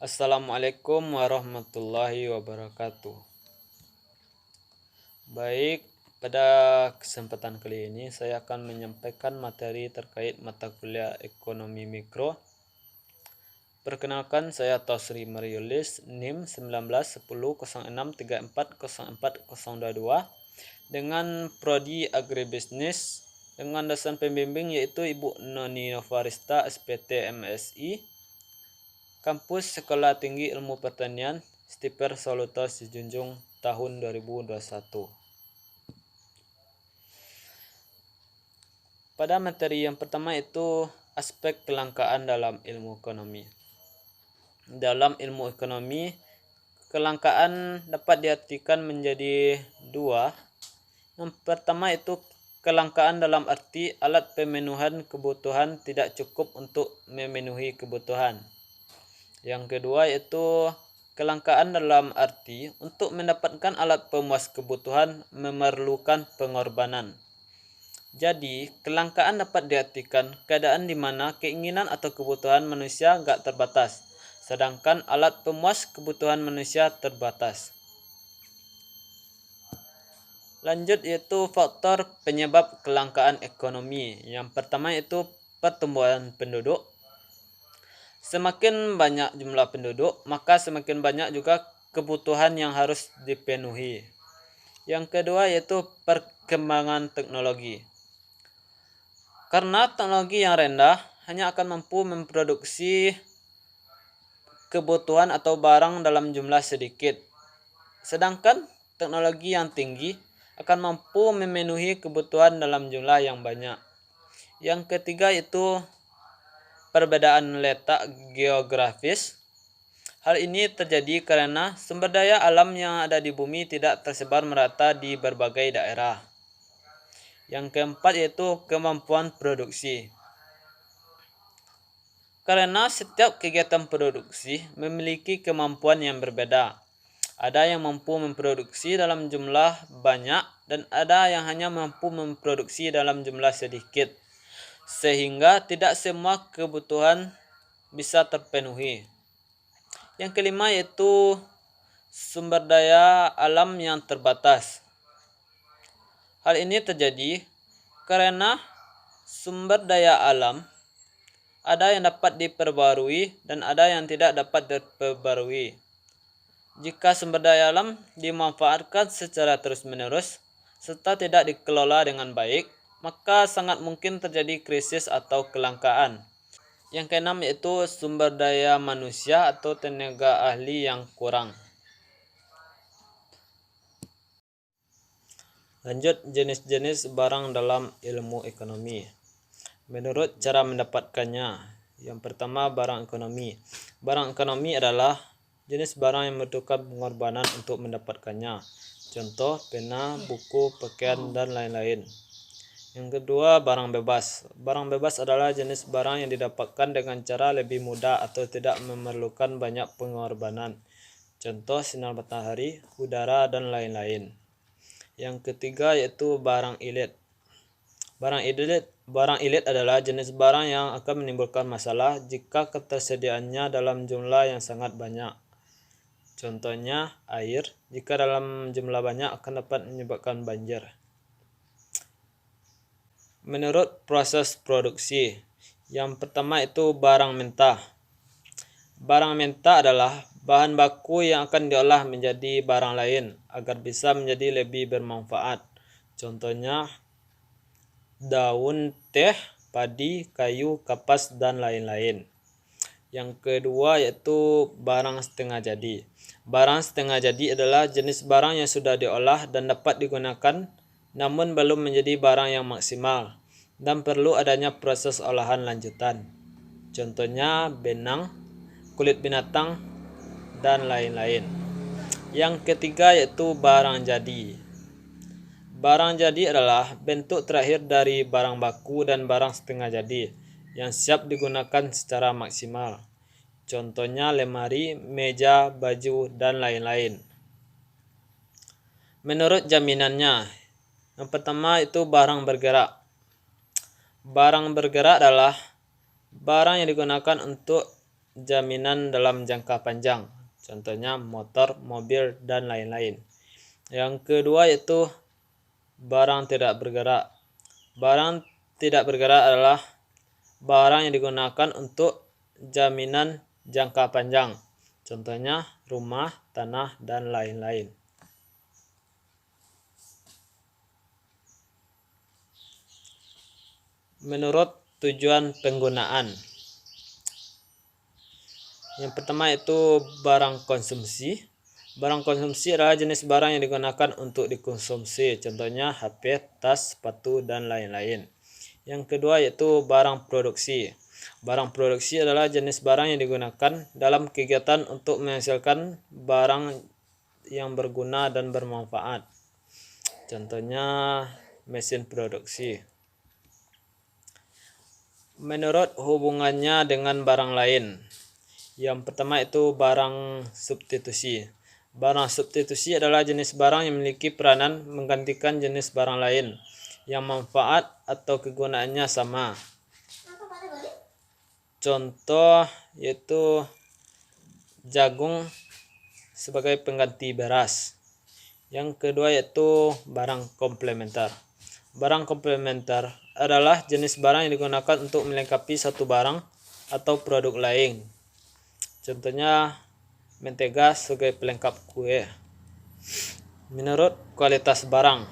Assalamualaikum warahmatullahi wabarakatuh. Baik, pada kesempatan kali ini saya akan menyampaikan materi terkait mata kuliah Ekonomi Mikro. Perkenalkan, saya Tosri Mariulis, NIM 191006340422 dengan prodi Agribisnis dengan dosen pembimbing yaitu Ibu Noni Novarista SPT MSI, Kampus Sekolah Tinggi Ilmu Pertanian, Stiper Soluto Sijunjung tahun 2021. Pada materi yang pertama itu aspek kelangkaan dalam ilmu ekonomi. Dalam ilmu ekonomi, kelangkaan dapat diartikan menjadi dua. Yang pertama itu kelangkaan dalam arti alat pemenuhan kebutuhan tidak cukup untuk memenuhi kebutuhan. Yang kedua yaitu kelangkaan dalam arti untuk mendapatkan alat pemuas kebutuhan memerlukan pengorbanan. Jadi, kelangkaan dapat diartikan keadaan di mana keinginan atau kebutuhan manusia enggak terbatas, sedangkan alat pemuas kebutuhan manusia terbatas. Lanjut yaitu faktor penyebab kelangkaan ekonomi. Yang pertama yaitu pertumbuhan penduduk. Semakin banyak jumlah penduduk, maka semakin banyak juga kebutuhan yang harus dipenuhi. Yang kedua yaitu perkembangan teknologi. Karena teknologi yang rendah hanya akan mampu memproduksi kebutuhan atau barang dalam jumlah sedikit. Sedangkan teknologi yang tinggi akan mampu memenuhi kebutuhan dalam jumlah yang banyak. Yang ketiga itu perbedaan letak geografis. Hal ini terjadi karena sumber daya alam yang ada di bumi tidak tersebar merata di berbagai daerah. Yang keempat yaitu kemampuan produksi. Karena setiap kegiatan produksi memiliki kemampuan yang berbeda. Ada yang mampu memproduksi dalam jumlah banyak dan ada yang hanya mampu memproduksi dalam jumlah sedikit. Sehingga tidak semua kebutuhan bisa terpenuhi. Yang kelima yaitu sumber daya alam yang terbatas. Hal ini terjadi karena sumber daya alam ada yang dapat diperbarui dan ada yang tidak dapat diperbarui. Jika sumber daya alam dimanfaatkan secara terus-menerus serta tidak dikelola dengan baik, maka sangat mungkin terjadi krisis atau kelangkaan. Yang keenam yaitu sumber daya manusia atau tenaga ahli yang kurang. Lanjut, jenis-jenis barang dalam ilmu ekonomi. Menurut cara mendapatkannya. Yang pertama, barang ekonomi. Barang ekonomi adalah jenis barang yang membutuhkan pengorbanan untuk mendapatkannya. Contoh, pena, buku, pakaian, dan lain-lain. Yang kedua, barang bebas. Barang bebas adalah jenis barang yang didapatkan dengan cara lebih mudah atau tidak memerlukan banyak pengorbanan. Contoh, sinar matahari, udara, dan lain-lain. Yang ketiga yaitu barang ilit. Barang ilit adalah jenis barang yang akan menimbulkan masalah jika ketersediaannya dalam jumlah yang sangat banyak. Contohnya air, jika dalam jumlah banyak akan dapat menyebabkan banjir. Menurut proses produksi, yang pertama itu barang mentah. Barang mentah adalah bahan baku yang akan diolah menjadi barang lain agar bisa menjadi lebih bermanfaat. Contohnya daun teh, padi, kayu, kapas, dan lain-lain. Yang kedua yaitu barang setengah jadi. Barang setengah jadi adalah jenis barang yang sudah diolah dan dapat digunakan namun belum menjadi barang yang maksimal dan perlu adanya proses olahan lanjutan. Contohnya benang, kulit binatang, dan lain-lain. Yang ketiga yaitu barang jadi. Barang jadi adalah bentuk terakhir dari barang baku dan barang setengah jadi yang siap digunakan secara maksimal. Contohnya lemari, meja, baju, dan lain-lain. Menurut jaminannya, yang pertama itu barang bergerak. Barang bergerak adalah barang yang digunakan untuk jaminan dalam jangka panjang, contohnya motor, mobil, dan lain-lain. Yang kedua yaitu barang tidak bergerak. Barang tidak bergerak adalah barang yang digunakan untuk jaminan jangka panjang, contohnya rumah, tanah, dan lain-lain. Menurut tujuan penggunaan, yang pertama itu barang konsumsi. Barang konsumsi adalah jenis barang yang digunakan untuk dikonsumsi, contohnya HP, tas, sepatu, dan lain-lain. Yang kedua yaitu barang produksi. Barang produksi adalah jenis barang yang digunakan dalam kegiatan untuk menghasilkan barang yang berguna dan bermanfaat, contohnya mesin produksi. Menurut hubungannya dengan barang lain, yang pertama itu barang substitusi. Barang substitusi adalah jenis barang yang memiliki peranan menggantikan jenis barang lain yang manfaat atau kegunaannya sama. Contoh yaitu jagung sebagai pengganti beras. Yang kedua yaitu barang komplementer. Barang komplementer adalah jenis barang yang digunakan untuk melengkapi satu barang atau produk lain. Contohnya mentega sebagai pelengkap kue. Menurut kualitas barang,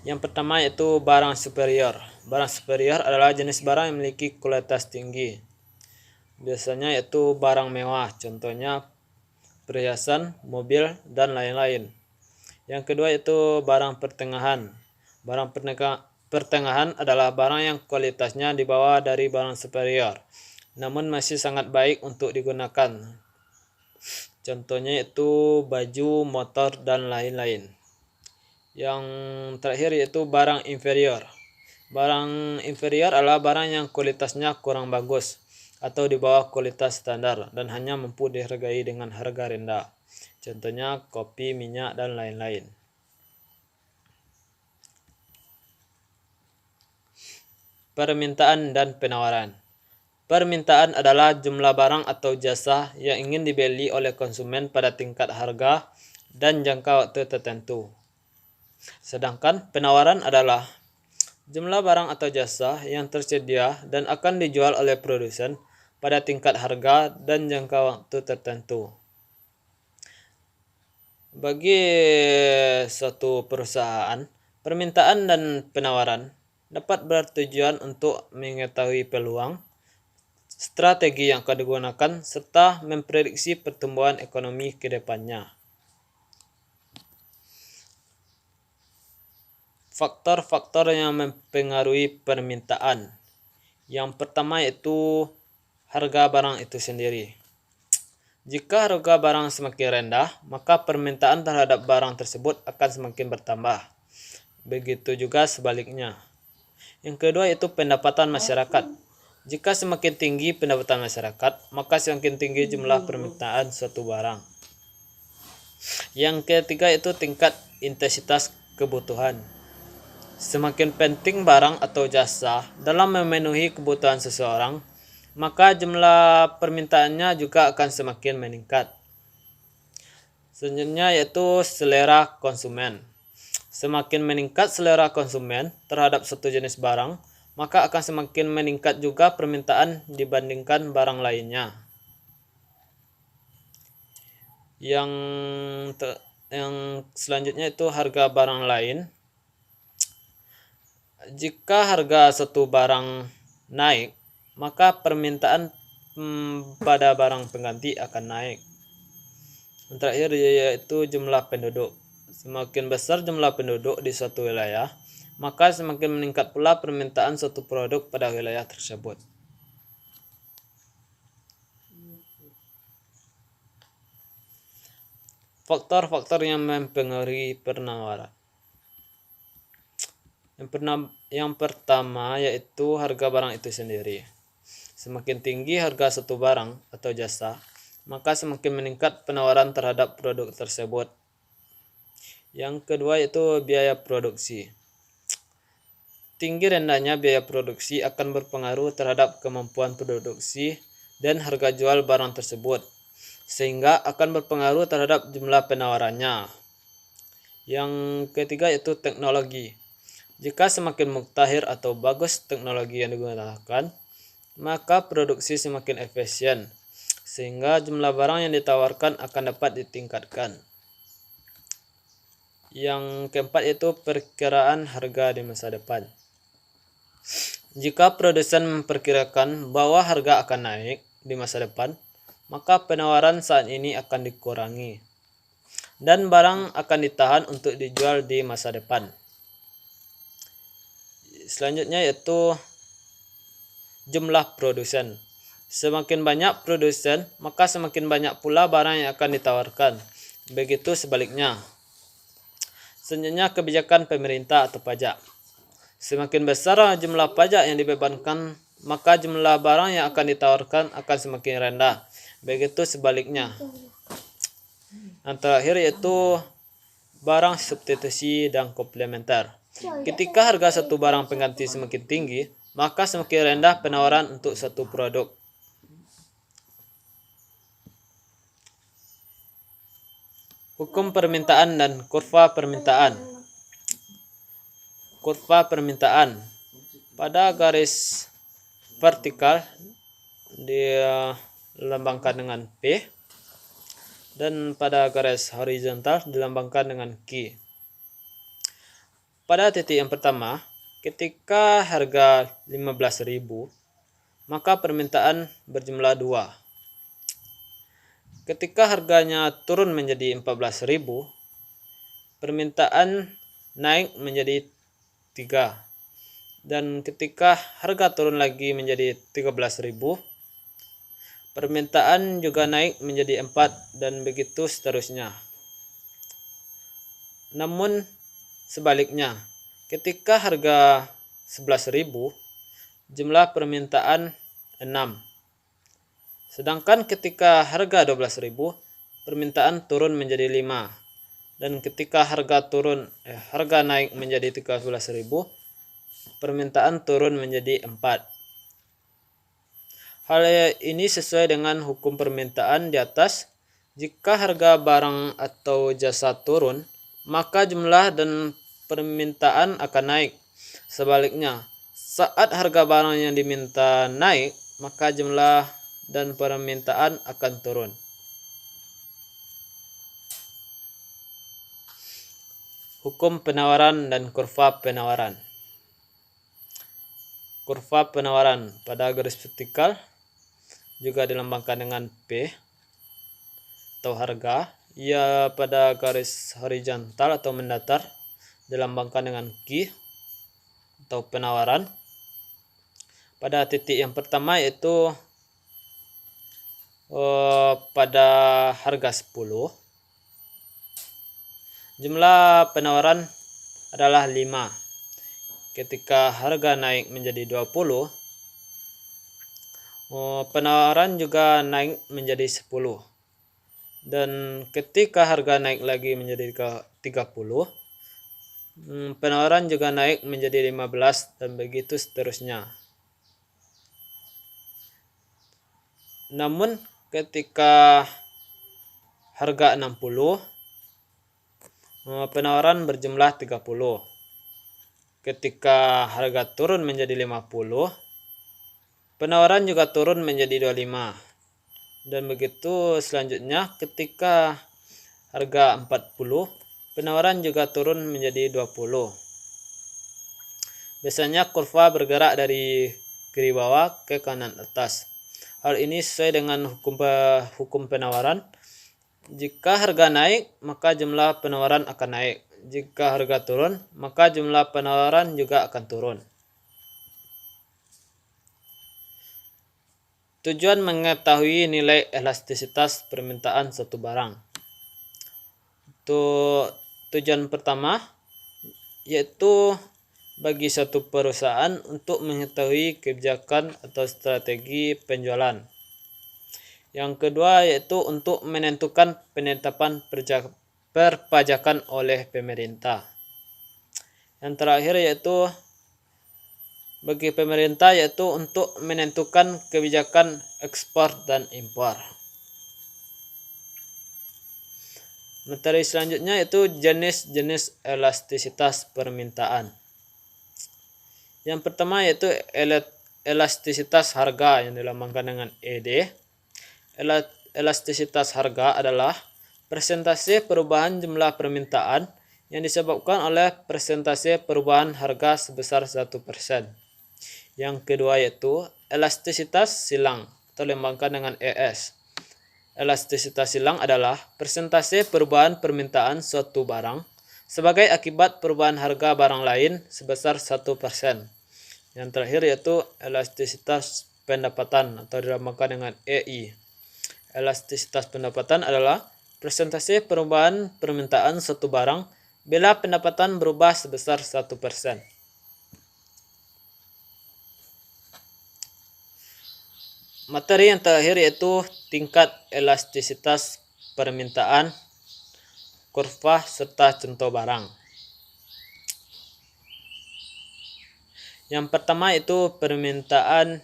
yang pertama yaitu barang superior. Barang superior adalah jenis barang yang memiliki kualitas tinggi. Biasanya yaitu barang mewah, contohnya perhiasan, mobil, dan lain-lain. Yang kedua yaitu barang pertengahan. Barang pertengahan adalah barang yang kualitasnya di bawah dari barang superior, namun masih sangat baik untuk digunakan. Contohnya yaitu baju, motor, dan lain-lain. Yang terakhir yaitu barang inferior. Barang inferior adalah barang yang kualitasnya kurang bagus atau di bawah kualitas standar dan hanya mampu dihargai dengan harga rendah. Contohnya kopi, minyak, dan lain-lain. Permintaan dan penawaran. Permintaan adalah jumlah barang atau jasa yang ingin dibeli oleh konsumen pada tingkat harga dan jangka waktu tertentu. Sedangkan penawaran adalah jumlah barang atau jasa yang tersedia dan akan dijual oleh produsen pada tingkat harga dan jangka waktu tertentu. Bagi suatu perusahaan, permintaan dan penawaran dapat bertujuan untuk mengetahui peluang, strategi yang akan digunakan, serta memprediksi pertumbuhan ekonomi ke depannya. Faktor-faktor yang mempengaruhi permintaan. Yang pertama yaitu harga barang itu sendiri. Jika harga barang semakin rendah, maka permintaan terhadap barang tersebut akan semakin bertambah. Begitu juga sebaliknya. Yang kedua yaitu pendapatan masyarakat. Jika semakin tinggi pendapatan masyarakat, maka semakin tinggi jumlah permintaan suatu barang. Yang ketiga yaitu tingkat intensitas kebutuhan. Semakin penting barang atau jasa dalam memenuhi kebutuhan seseorang, maka jumlah permintaannya juga akan semakin meningkat. Selanjutnya yaitu selera konsumen. Semakin meningkat selera konsumen terhadap satu jenis barang, maka akan semakin meningkat juga permintaan dibandingkan barang lainnya. Yang selanjutnya itu harga barang lain. Jika harga satu barang naik, maka permintaan pada barang pengganti akan naik. Yang terakhir yaitu jumlah penduduk. Semakin besar jumlah penduduk di suatu wilayah, maka semakin meningkat pula permintaan suatu produk pada wilayah tersebut. Faktor-faktor yang mempengaruhi penawaran. Yang pertama yaitu harga barang itu sendiri. Semakin tinggi harga satu barang atau jasa, maka semakin meningkat penawaran terhadap produk tersebut. Yang kedua yaitu biaya produksi. Tinggi rendahnya biaya produksi akan berpengaruh terhadap kemampuan produksi dan harga jual barang tersebut, sehingga akan berpengaruh terhadap jumlah penawarannya. Yang ketiga yaitu teknologi. Jika semakin mutakhir atau bagus teknologi yang digunakan, maka produksi semakin efisien, sehingga jumlah barang yang ditawarkan akan dapat ditingkatkan. Yang keempat yaitu perkiraan harga di masa depan. Jika produsen memperkirakan bahwa harga akan naik di masa depan, maka penawaran saat ini akan dikurangi dan barang akan ditahan untuk dijual di masa depan. Selanjutnya yaitu jumlah produsen. Semakin banyak produsen, maka semakin banyak pula barang yang akan ditawarkan. Begitu sebaliknya. Selanjutnya kebijakan pemerintah atau pajak. Semakin besar jumlah pajak yang dibebankan, maka jumlah barang yang akan ditawarkan akan semakin rendah. Begitu sebaliknya. Yang terakhir yaitu barang substitusi dan komplementer. Ketika harga satu barang pengganti semakin tinggi, maka semakin rendah penawaran untuk satu produk. Hukum permintaan dan kurva permintaan. Kurva permintaan pada garis vertikal dilambangkan dengan P dan pada garis horizontal dilambangkan dengan Q. Pada titik yang pertama, ketika harga 15.000, maka permintaan berjumlah 2. Ketika harganya turun menjadi 14.000, permintaan naik menjadi 3. Dan ketika harga turun lagi menjadi 13.000, permintaan juga naik menjadi 4 dan begitu seterusnya. Namun sebaliknya, ketika harga 11.000, jumlah permintaan 6. Sedangkan ketika harga 12.000, permintaan turun menjadi 5. Dan ketika harga naik menjadi 13.000, permintaan turun menjadi 4. Hal ini sesuai dengan hukum permintaan di atas. Jika harga barang atau jasa turun, maka jumlah dan permintaan akan naik. Sebaliknya, saat harga barang yang diminta naik, maka jumlah dan permintaan akan turun. Hukum penawaran dan kurva penawaran. Kurva penawaran pada garis vertikal juga dilambangkan dengan P atau harga. Ia pada garis horizontal atau mendatar dilambangkan dengan Q atau penawaran. Pada titik yang pertama yaitu pada harga 10, jumlah penawaran adalah 5. Ketika harga naik menjadi 20, penawaran juga naik menjadi 10. Dan ketika harga naik lagi menjadi 30, penawaran juga naik menjadi 15 dan begitu seterusnya. Namun ketika harga 60, penawaran berjumlah 30. Ketika harga turun menjadi 50, penawaran juga turun menjadi 25. Dan begitu selanjutnya ketika harga 40, penawaran juga turun menjadi 20. Biasanya kurva bergerak dari kiri bawah ke kanan atas. Hal ini sesuai dengan hukum penawaran. Jika harga naik, maka jumlah penawaran akan naik. Jika harga turun, maka jumlah penawaran juga akan turun. Tujuan mengetahui nilai elastisitas permintaan satu barang. Tujuan pertama yaitu bagi satu perusahaan untuk mengetahui kebijakan atau strategi penjualan. Yang kedua yaitu untuk menentukan penetapan perpajakan oleh pemerintah. Yang terakhir yaitu bagi pemerintah, yaitu untuk menentukan kebijakan ekspor dan impor. Materi selanjutnya yaitu jenis-jenis elastisitas permintaan. Yang pertama yaitu elastisitas harga yang dilambangkan dengan ED. Elastisitas harga adalah persentase perubahan jumlah permintaan yang disebabkan oleh persentase perubahan harga sebesar 1%. Yang kedua yaitu elastisitas silang atau dilambangkan dengan ES. Elastisitas silang adalah persentase perubahan permintaan suatu barang sebagai akibat perubahan harga barang lain sebesar 1%. Yang terakhir yaitu elastisitas pendapatan atau dilambangkan dengan EI. Elastisitas pendapatan adalah persentase perubahan permintaan suatu barang bila pendapatan berubah sebesar 1%. Materi yang terakhir yaitu tingkat elastisitas permintaan, kurva, serta contoh barang. Yang pertama itu permintaan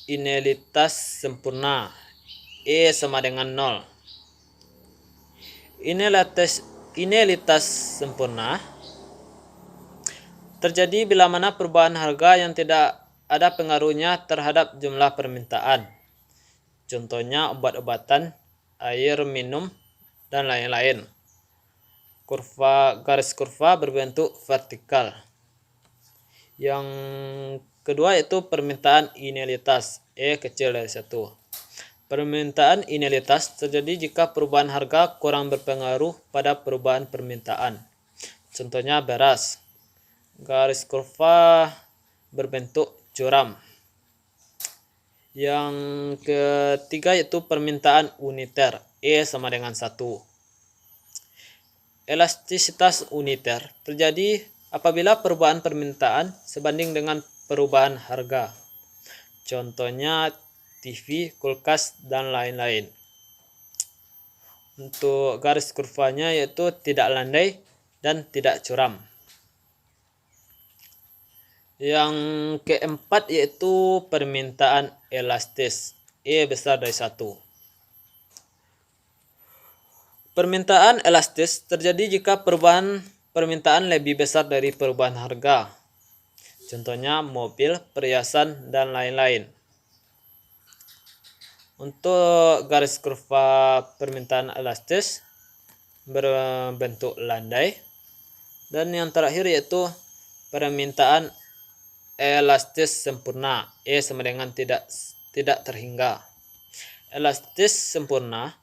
inelitas sempurna, E sama dengan 0. Inelitas sempurna terjadi bila mana perubahan harga yang tidak ada pengaruhnya terhadap jumlah permintaan. Contohnya obat-obatan, air minum, dan lain-lain. Garis kurva berbentuk vertikal. Yang kedua yaitu permintaan inelitas, E kecil dari 1. Permintaan inelitas terjadi jika perubahan harga kurang berpengaruh pada perubahan permintaan. Contohnya beras. Garis kurva berbentuk curam. Yang ketiga yaitu permintaan uniter, E sama dengan 1. Elastisitas uniter terjadi apabila perubahan permintaan sebanding dengan perubahan harga. Contohnya TV, kulkas, dan lain-lain. Untuk garis kurvanya yaitu tidak landai dan tidak curam. Yang keempat yaitu permintaan elastis, E besar dari 1. Permintaan elastis terjadi jika perubahan permintaan lebih besar dari perubahan harga. Contohnya mobil, perhiasan, dan lain-lain. Untuk garis kurva permintaan elastis berbentuk landai. Dan yang terakhir yaitu permintaan elastis sempurna, E sama dengan tidak terhingga. Elastis sempurna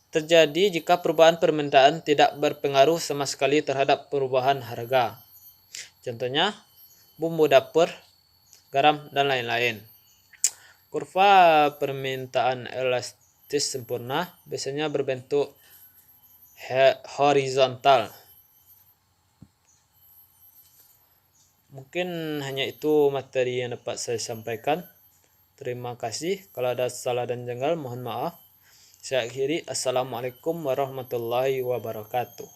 terjadi jika perubahan permintaan tidak berpengaruh sama sekali terhadap perubahan harga. Contohnya bumbu dapur, garam, dan lain-lain. Kurva permintaan elastis sempurna biasanya berbentuk horizontal. Mungkin hanya itu materi yang dapat saya sampaikan. Terima kasih. Kalau ada salah dan janggal, mohon maaf. Saya akhiri. Assalamualaikum warahmatullahi wabarakatuh.